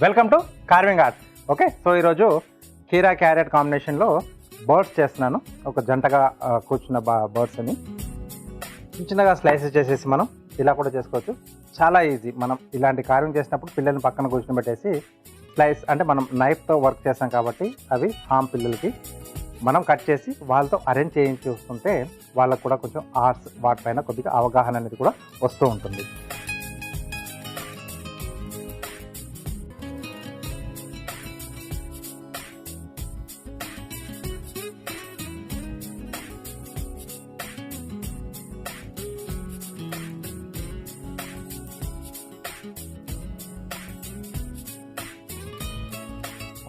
Welcome to carving art. Okay, so ఈరోజు కీరా carrot కాంబినేషన్లో బర్డ్స్ చేస్తున్నాను. ఒక జంటగా కూర్చున్న బర్డ్స్ అని చిన్నగా స్లైసెస్ చేసేసి మనం ఇలా కూడా చేసుకోవచ్చు. చాలా ఈజీ. మనం ఇలాంటి కార్వింగ్ చేసినప్పుడు పిల్లల్ని పక్కన కూర్చోబెట్టేసి స్లైస్ అంటే మనం నైఫ్తో వర్క్ చేస్తాం కాబట్టి అవి హామ్ పిల్లలకి మనం కట్ చేసి వాళ్ళతో అరేంజ్ చేయించి చూస్తుంటే వాళ్ళకు కూడా కొంచెం ఆర్ట్స్ వాటిపైన కొద్దిగా అవగాహన అనేది కూడా వస్తూ ఉంటుంది.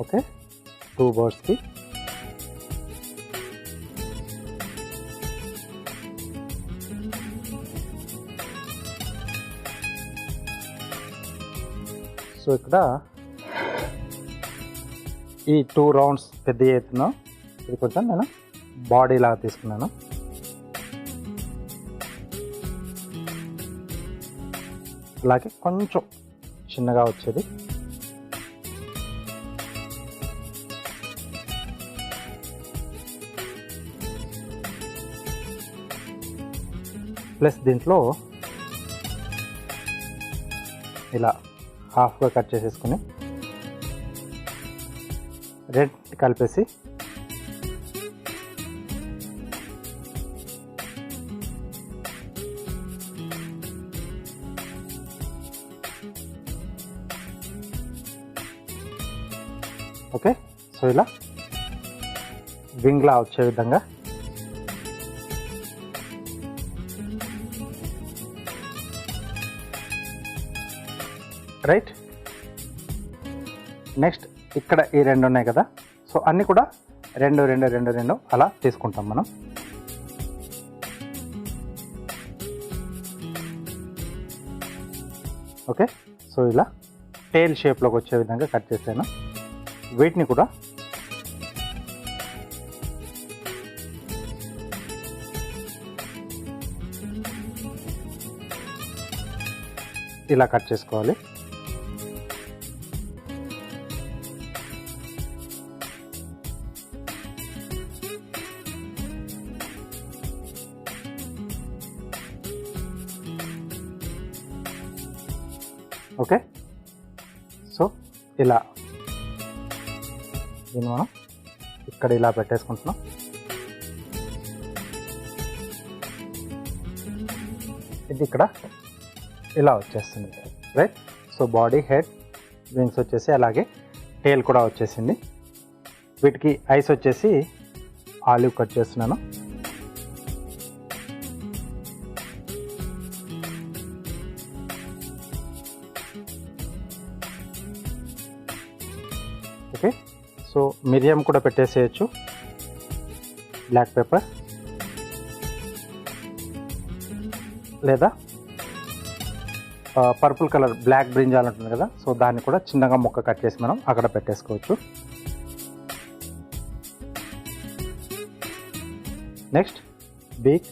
ఓకే, 2 బర్డ్స్కి సో ఇక్కడ ఈ 2 రౌండ్స్ పెద్ద ఎత్తున ఇది కొంచెం నేను బాడీ లాగా తీసుకున్నాను. అలాగే కొంచెం చిన్నగా వచ్చేది ప్లస్ దీంట్లో ఇలా హాఫ్గా కట్ చేసేసుకుని రెడ్ కలిపేసి ఓకే, సో ఇలా వింగ్లా వచ్చే విధంగా రైట్. నెక్స్ట్ ఇక్కడ ఈ 2 ఉన్నాయి కదా, సో అన్నీ కూడా 2 2 2 2 అలా తీసుకుంటాం మనం. ఓకే, సో ఇలా టేల్ షేప్లోకి వచ్చే విధంగా కట్ చేసాను. వీటిని కూడా ఇలా కట్ చేసుకోవాలి. ఓకే, సో ఇలా దీన్ని మనం ఇక్కడ ఇలా పెట్టేసుకుంటున్నాం. ఇది ఇక్కడ ఇలా వచ్చేస్తుంది. Right, so body, head, wings వచ్చేసి అలాగే టేల్ కూడా వచ్చేసింది. వీటికి ఐస్ వచ్చేసి ఆలివ్ కట్ చేస్తున్నాను. ఓకే, సో మిరియం కూడా పెట్టేసేయచ్చు, బ్లాక్ పెప్పర్ లేదా పర్పుల్ కలర్ బ్లాక్ బ్రింజాల్ ఉంటుంది కదా, సో దాన్ని కూడా చిన్నగా ముక్క కట్ చేసి మనం అక్కడ పెట్టేసుకోవచ్చు. నెక్స్ట్ బీక్,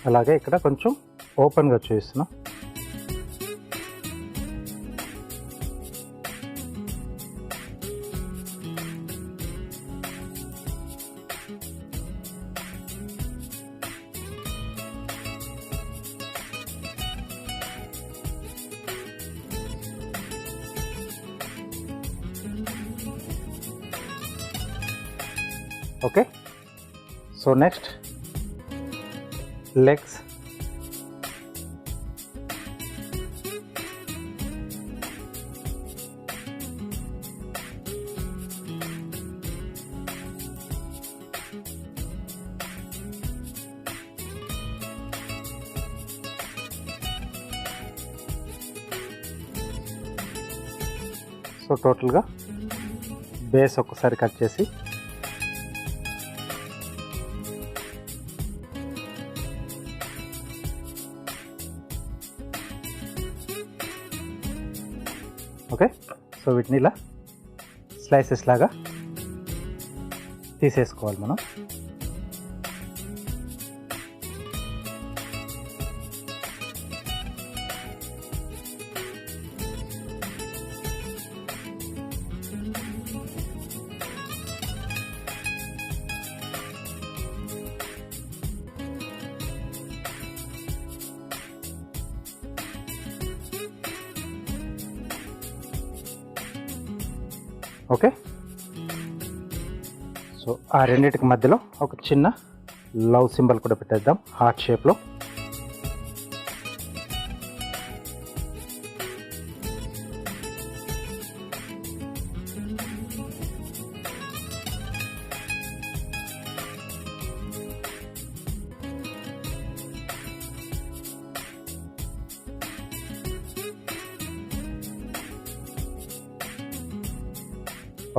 అలాగే ఇక్కడ కొంచెం ఓపెన్గా చూపిస్తున్నాం. Okay, so next legs, so టోటల్గా బేస్ ఒక్కసారి కట్ చేసి ఓకే, సో వీటిని ఇలా స్లైసెస్ లాగా తీసేసుకోవాలి మనం. ఓకే, సో ఆ రెండింటికి మధ్యలో ఒక చిన్న లవ్ సింబల్ కూడా పెట్టేద్దాం హార్ట్ షేప్లో.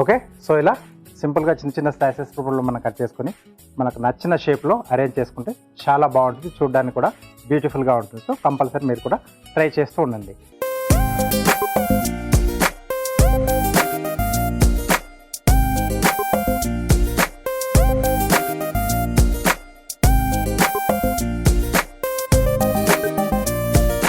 ఓకే, సో ఇలా సింపుల్గా చిన్న చిన్న స్లైసెస్ రూపంలో మనం కట్ చేసుకొని మనకు నచ్చిన షేప్లో అరేంజ్ చేసుకుంటే చాలా బాగుంటుంది, చూడడానికి కూడా బ్యూటిఫుల్గా ఉంటుంది. సో కంపల్సరీ మీరు కూడా ట్రై చేస్తూ ఉండండి.